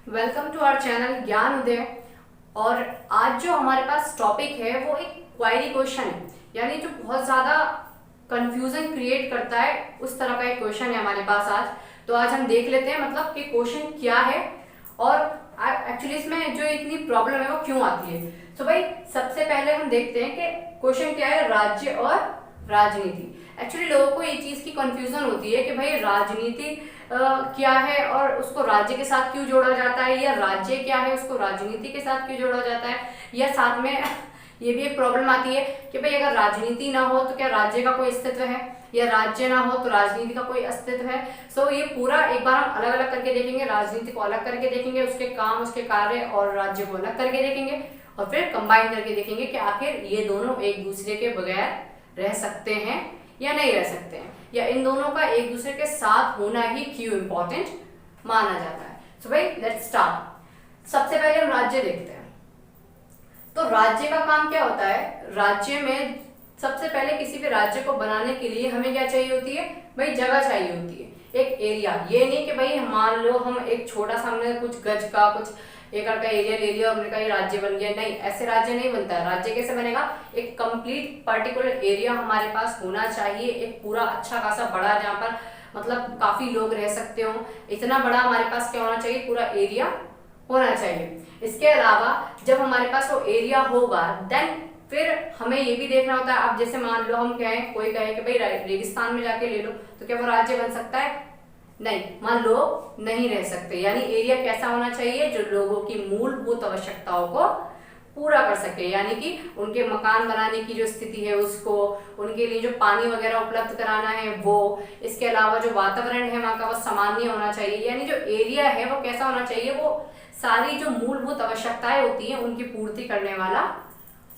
Welcome to our channel ज्ञान उदय। और आज जो हमारे पास टॉपिक है वो एक क्वेरी क्वेश्चन है, यानी जो बहुत ज़्यादा कंफ्यूजन क्रिएट करता है उस तरह का एक क्वेश्चन है हमारे पास आज। तो आज हम देख लेते हैं मतलब कि क्वेश्चन क्या है और एक्चुअली इसमें जो इतनी प्रॉब्लम है वो क्यों आती है। तो भाई सबसे पहले हम देखते हैं कि क्वेश्चन क्या है, राज्य और राजनीति। एक्चुअली लोगों को ये चीज़ की कंफ्यूजन होती है कि भाई राजनीति क्या है और उसको राज्य के साथ क्यों जोड़ा जाता है, या राज्य क्या है उसको राजनीति के साथ क्यों जोड़ा जाता है, या साथ में ये भी एक प्रॉब्लम आती है कि भाई अगर राजनीति ना हो तो क्या राज्य का कोई अस्तित्व है, या राज्य ना हो तो राजनीति का कोई अस्तित्व है। सो ये पूरा एक बार हम अलग अलग करके देखेंगे, राजनीति को अलग करके देखेंगे, उसके काम उसके कार्य, और राज्य को अलग करके देखेंगे, और फिर कंबाइन करके देखेंगे कि आखिर ये दोनों एक दूसरे के बगैर रह सकते हैं या नहीं रह सकते हैं, या इन दोनों का एक दूसरे के साथ होना ही क्यों इंपॉर्टेंट माना जाता है। सो भाई लेट्स स्टार्ट। सबसे पहले हम राज्य देखते हैं। तो राज्य का काम क्या होता है, राज्य में सबसे पहले किसी भी राज्य को बनाने के लिए हमें क्या चाहिए होती है, भाई जगह चाहिए होती है, एक एरिया। ये नहीं कि भाई मान लो हम एक छोटा सा हमने कुछ गज का कुछ एकड़ का एरिया ले लिया और हमने कहा ये राज्य बन गया, नहीं, ऐसे राज्य नहीं बनता है। राज्य कैसे बनेगा, एक कंप्लीट पर्टिकुलर एरिया हमारे पास होना चाहिए, एक पूरा अच्छा खासा बड़ा, जहाँ पर मतलब काफी लोग रह सकते हो, इतना बड़ा हमारे पास क्या होना चाहिए, पूरा एरिया होना चाहिए। इसके अलावा जब हमारे पास वो एरिया होगा देन फिर हमें ये भी देखना होता है। अब जैसे मान लो हम कहें, कोई कहे कि भाई रेगिस्तान में जाके ले लो, तो क्या वो राज्य बन सकता है, नहीं, मान लो नहीं रह सकते। यानी एरिया कैसा होना चाहिए, जो लोगों की मूलभूत आवश्यकताओं को पूरा कर सके, यानी कि उनके मकान बनाने की जो स्थिति है उसको, उनके लिए जो पानी वगैरह उपलब्ध कराना है वो, इसके अलावा जो वातावरण है वहाँ का वो सामान्य होना चाहिए। यानी जो एरिया है वो कैसा होना चाहिए, वो सारी जो मूलभूत आवश्यकताएं होती हैं उनकी पूर्ति करने वाला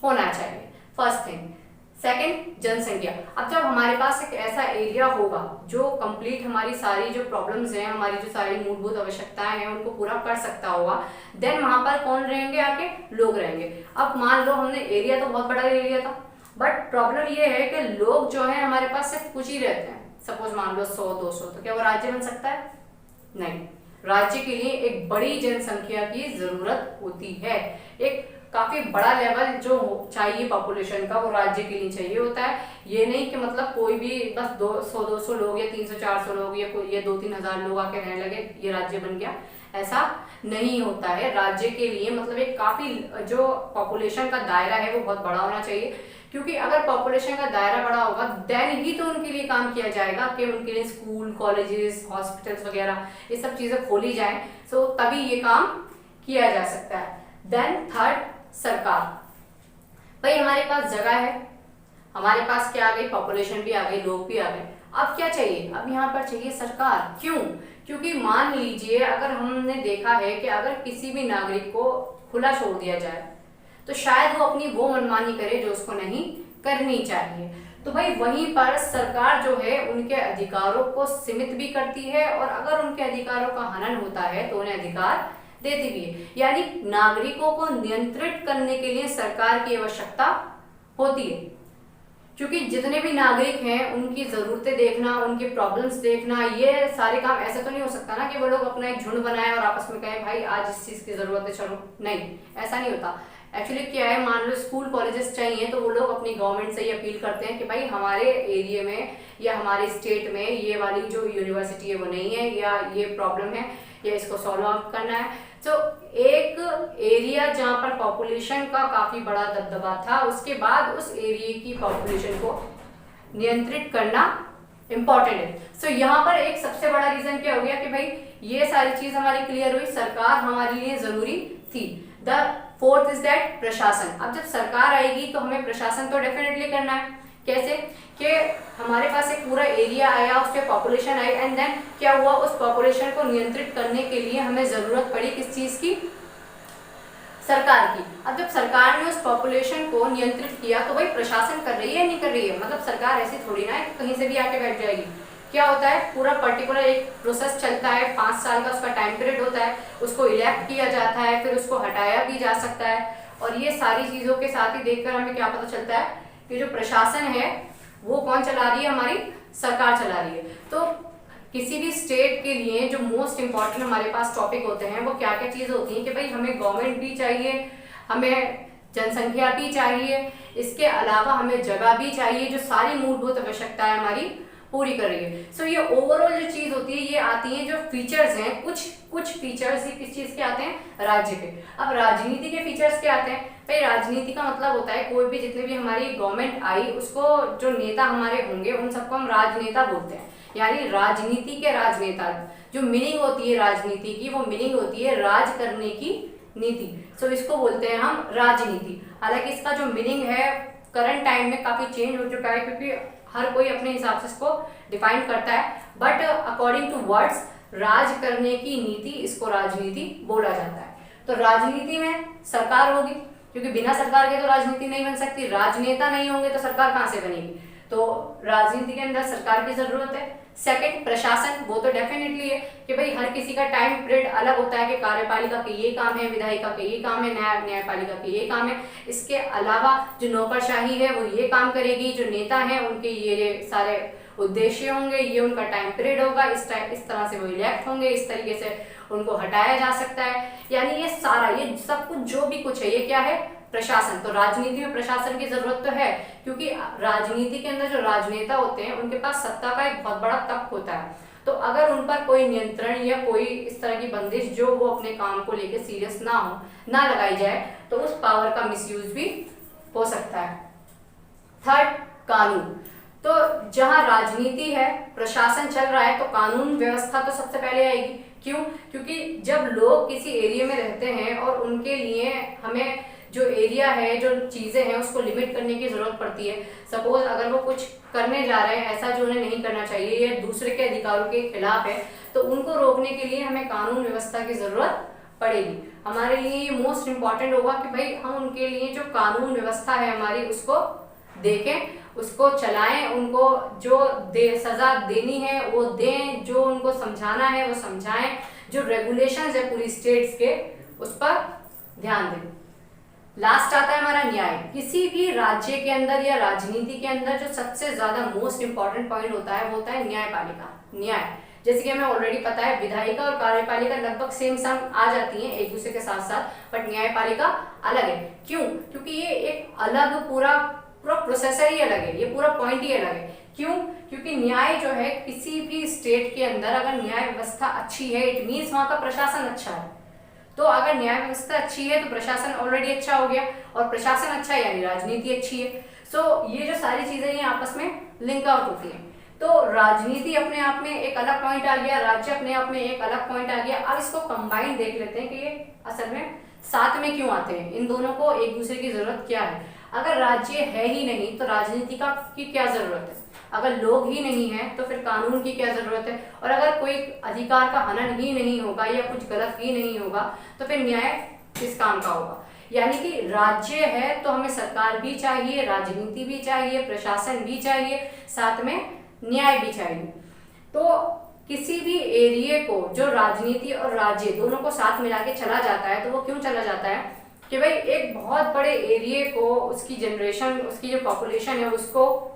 होना चाहिए, फर्स्ट थिंग। सेकंड, जनसंख्या। अब जब हमारे पास एक ऐसा एरिया होगा जो कंप्लीट हमारी सारी जो प्रॉब्लम्स हैं, हमारी जो सारी मूलभूत आवश्यकताएं हैं उनको पूरा कर सकता होगा, देन वहां पर कौन रहेंगे, आके लोग रहेंगे। अब मान लो हमने एरिया तो बहुत बड़ा ले लिया था, बट प्रॉब्लम ये है कि लोग जो है हमारे पास सिर्फ कुछ ही रहते हैं। सपोज मान लो 100-200, तो क्या वो राज्य बन सकता है, नहीं। राज्य के लिए एक बड़ी जनसंख्या की जरूरत होती है, एक काफी बड़ा लेवल जो चाहिए पॉपुलेशन का वो राज्य के लिए चाहिए होता है। ये नहीं कि मतलब कोई भी बस 200-200 लोग या 300-400 लोग या कोई ये 2-3 हजार लोग आके रहने लगे ये राज्य बन गया, ऐसा नहीं होता है। राज्य के लिए मतलब एक काफी जो पॉपुलेशन का दायरा है वो बहुत बड़ा होना चाहिए, क्योंकि अगर पॉपुलेशन का दायरा बड़ा होगा देन ही तो उनके लिए काम किया जाएगा कि उनके लिए स्कूल, कॉलेजेस, हॉस्पिटल्स वगैरह ये सब चीजें खोली जाए, सो तभी ये काम किया जा सकता है। देन थर्ड, सरकार। भाई हमारे पास जगह है, हमारे पास क्या आ गई, पॉपुलेशन भी आ गई, लोग भी आ गए, अब क्या चाहिए, अब यहाँ पर चाहिए सरकार। क्यों, क्योंकि मान लीजिए अगर हमने देखा है कि अगर किसी भी नागरिक को खुला छोड़ दिया जाए तो शायद वो अपनी वो मनमानी करे जो उसको नहीं करनी चाहिए। तो भाई वहीं पर सरकार जो है उनके अधिकारों को सीमित भी करती है, और अगर उनके अधिकारों का हनन होता है तो उन्हें अधिकार देती भी है। यानी नागरिकों को नियंत्रित करने के लिए सरकार की आवश्यकता होती है, क्योंकि जितने भी नागरिक हैं उनकी जरूरतें देखना, उनकी प्रॉब्लम्स देखना, ये सारे काम ऐसे तो नहीं हो सकता ना कि वो लोग अपना एक झुंड बनाए और आपस में कहें भाई आज इस चीज की जरूरत है चलो, नहीं, ऐसा नहीं होता। एक्चुअली क्या है, मान लो स्कूल कॉलेजेस चाहिए तो वो लोग अपनी गवर्नमेंट से ये अपील करते हैं कि भाई हमारे एरिया में या हमारे स्टेट में ये वाली जो यूनिवर्सिटी है वो नहीं है, या ये प्रॉब्लम है, या इसको सॉल्व आउट करना है। तो एक एरिया जहाँ पर पॉपुलेशन का काफी बड़ा दबदबा था, उसके बाद उस एरिया की पॉपुलेशन को नियंत्रित करना इंपॉर्टेंट है। सो यहाँ पर एक सबसे बड़ा रीजन क्या हो गया कि भाई ये सारी चीज हमारी क्लियर हुई, सरकार हमारे लिए जरूरी थी। द फोर्थ इज दैट प्रशासन। अब जब सरकार आएगी तो हमें प्रशासन तो डेफिनेटली करना है। कैसे कि हमारे पास एक पूरा एरिया आया, उस पर पॉपुलेशन आई, एंड देन क्या हुआ, उस पॉपुलेशन को नियंत्रित करने के लिए हमें जरूरत पड़ी किस चीज की, सरकार की। अब जब सरकार ने उस पॉपुलेशन को नियंत्रित किया तो भाई प्रशासन कर रही है नहीं कर रही है, मतलब सरकार ऐसी थोड़ी ना है कहीं से भी आके बैठ जाएगी। क्या होता है, पूरा पर्टिकुलर एक प्रोसेस चलता है, 5 साल का उसका टाइम पीरियड होता है, उसको इलेक्ट किया जाता है, फिर उसको हटाया भी जा सकता है, और ये सारी चीजों के साथ ही देखकर हमें क्या पता चलता है कि जो प्रशासन है वो कौन चला रही है, हमारी सरकार चला रही है। तो किसी भी स्टेट के लिए जो मोस्ट इम्पॉर्टेंट हमारे पास टॉपिक होते हैं वो क्या क्या चीज़ होती हैं कि भाई हमें गवर्नमेंट भी चाहिए, हमें जनसंख्या भी चाहिए, इसके अलावा हमें जगह भी चाहिए जो सारी मूलभूत आवश्यकताएं हमारी पूरी कर रही है। सो ये ओवरऑल जो चीज होती है ये आती है जो फीचर्स हैं, कुछ फीचर्स ही किस चीज के आते हैं, राज्य के। अब राजनीति के फीचर्स क्या आते हैं भाई, राजनीति का मतलब होता है कोई भी जितने भी हमारी गवर्नमेंट आई उसको जो नेता हमारे होंगे उन सबको हम राजनेता बोलते हैं, यानी राजनीति के राजनेता। जो मीनिंग होती है राजनीति की वो मीनिंग होती है राज करने की नीति। सो इसको बोलते हैं हम राजनीति। हालांकि इसका जो मीनिंग है करंट टाइम में काफी चेंज हो चुका है क्योंकि हर कोई अपने हिसाब से इसको डिफाइन करता है, बट अकॉर्डिंग टू वर्ड्स राज करने की नीति इसको राजनीति बोला जाता है। तो राजनीति में सरकार होगी क्योंकि बिना सरकार के तो राजनीति नहीं बन सकती, राजनेता नहीं होंगे तो सरकार कहाँ से बनेगी, तो राजनीति के अंदर सरकार की जरूरत है। सेकंड प्रशासन, वो तो डेफिनेटली है कि भाई हर किसी का टाइम पीरियड अलग होता है कि कार्यपालिका के ये काम है, विधायिका के ये काम है, न्यायपालिका के ये काम है। इसके अलावा जो नौकरशाही है वो ये काम करेगी, जो नेता हैं उनके ये सारे उद्देश्य होंगे, ये उनका टाइम पीरियड होगा, इस तरह से वो इलेक्ट होंगे, इस तरीके से उनको हटाया जा सकता है। यानी ये सारा ये सब कुछ जो भी कुछ है ये क्या है, प्रशासन। तो राजनीति में प्रशासन की जरूरत तो है क्योंकि राजनीति के अंदर जो राजनेता होते हैं उनके पास सत्ता का एक बहुत बड़ा तख्त होता है, तो अगर उन पर कोई नियंत्रण या कोई इस तरह की बंदिश जो वो अपने काम को लेकर सीरियस ना लगाई जाए तो उस पावर का मिसयूज भी हो सकता है। थर्ड, कानून। तो जहां राजनीति है, प्रशासन चल रहा है, तो कानून व्यवस्था तो सबसे पहले आएगी। क्यों? क्योंकि जब लोग किसी एरिया में रहते हैं और उनके लिए हमें जो एरिया है, जो चीजें हैं उसको लिमिट करने की जरूरत पड़ती है। सपोज अगर वो कुछ करने जा रहे हैं ऐसा जो उन्हें नहीं करना चाहिए या दूसरे के अधिकारों के खिलाफ है, तो उनको रोकने के लिए हमें कानून व्यवस्था की जरूरत पड़ेगी। हमारे लिए मोस्ट इम्पॉर्टेंट होगा कि भाई हम उनके लिए जो कानून व्यवस्था है हमारी उसको देखें, उसको चलाएं, उनको जो सजा देनी है वो दें, जो उनको समझाना है वो समझाएं, जो रेगुलेशंस है पूरी स्टेट्स के उस पर ध्यान दें। लास्ट आता है हमारा न्याय। किसी भी राज्य के अंदर या राजनीति के अंदर जो सबसे ज्यादा मोस्ट इंपॉर्टेंट पॉइंट होता है वो होता है न्यायपालिका, न्याय। जैसे कि हमें ऑलरेडी पता है विधायिका और कार्यपालिका लगभग सेम आ जाती हैं एक दूसरे के साथ साथ, बट न्यायपालिका अलग है। क्यों? क्योंकि ये एक अलग पूरा प्रोसेसर ही अलग है, ये पूरा पॉइंट ही अलग है। क्यों? क्योंकि न्याय जो है किसी भी स्टेट के अंदर अगर न्याय व्यवस्था अच्छी है इट मीन्स वहां का प्रशासन अच्छा है। तो अगर न्याय व्यवस्था अच्छी है तो प्रशासन ऑलरेडी अच्छा हो गया, और प्रशासन अच्छा है यानी राजनीति अच्छी है। सो ये जो सारी चीजें ये आपस में लिंक आउट होती हैं। तो राजनीति अपने आप में एक अलग पॉइंट आ गया, राज्य अपने आप में एक अलग पॉइंट आ गया। अब इसको कंबाइन देख लेते हैं कि ये असल में साथ में क्यों आते हैं, इन दोनों को एक दूसरे की जरूरत क्या है। अगर राज्य है ही नहीं तो राजनीति की क्या जरूरत है, अगर लोग ही नहीं है तो फिर कानून की क्या जरूरत है, और अगर कोई अधिकार का हनन ही नहीं होगा या कुछ गलत ही नहीं होगा तो फिर न्याय किस काम का होगा। यानी कि राज्य है तो हमें सरकार भी चाहिए, राजनीति भी चाहिए, प्रशासन भी चाहिए, साथ में न्याय भी चाहिए। तो किसी भी एरिया को जो राजनीति और राज्य दोनों को साथ मिला के चला जाता है तो वो क्यों चला जाता है कि भाई एक बहुत बड़े एरिया को, उसकी जनरेशन, उसकी जो पॉपुलेशन है उसको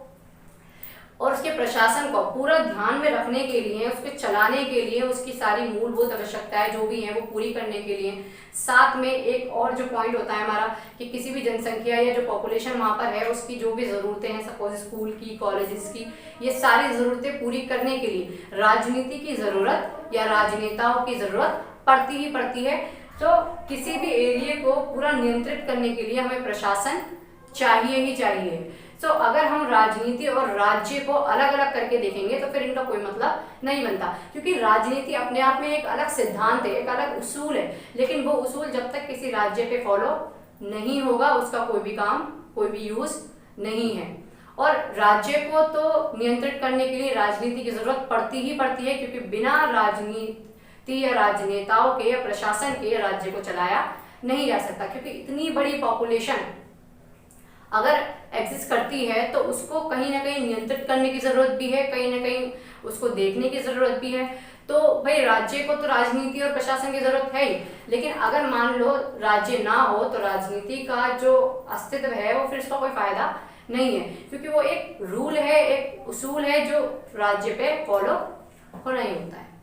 और उसके प्रशासन को पूरा ध्यान में रखने के लिए, उसके चलाने के लिए, उसकी सारी मूलभूत आवश्यकताएं जो भी हैं वो पूरी करने के लिए, साथ में एक और जो पॉइंट होता है हमारा कि किसी भी जनसंख्या या जो पॉपुलेशन वहाँ पर है उसकी जो भी ज़रूरतें हैं, सपोज स्कूल की, कॉलेजेस की, ये सारी ज़रूरतें पूरी करने के लिए राजनीति की ज़रूरत या राजनेताओं की ज़रूरत पड़ती ही पड़ती है। तो किसी भी एरिया को पूरा नियंत्रित करने के लिए हमें प्रशासन चाहिए ही चाहिए। तो अगर हम राजनीति और राज्य को अलग अलग करके देखेंगे तो फिर इनका कोई मतलब नहीं बनता, क्योंकि राजनीति अपने आप में एक अलग सिद्धांत है, एक अलग उसूल है, लेकिन वो उसूल जब तक किसी राज्य पे फॉलो नहीं होगा उसका कोई भी काम, कोई भी यूज नहीं है। और राज्य को तो नियंत्रित करने के लिए राजनीति की जरूरत पड़ती ही पड़ती है, क्योंकि बिना राजनीति या राजनेताओं के या प्रशासन के राज्य को चलाया नहीं जा सकता। क्योंकि इतनी बड़ी पॉपुलेशन अगर एग्जिस्ट करती है तो उसको कहीं ना कहीं नियंत्रित करने की जरूरत भी है, कहीं ना कहीं उसको देखने की जरूरत भी है। तो भाई राज्य को तो राजनीति और प्रशासन की जरूरत है ही, लेकिन अगर मान लो राज्य ना हो तो राजनीति का जो अस्तित्व है वो फिर उसका कोई फायदा नहीं है, क्योंकि वो एक रूल है, एक उसूल है जो राज्य पे फॉलो होना ही होता है।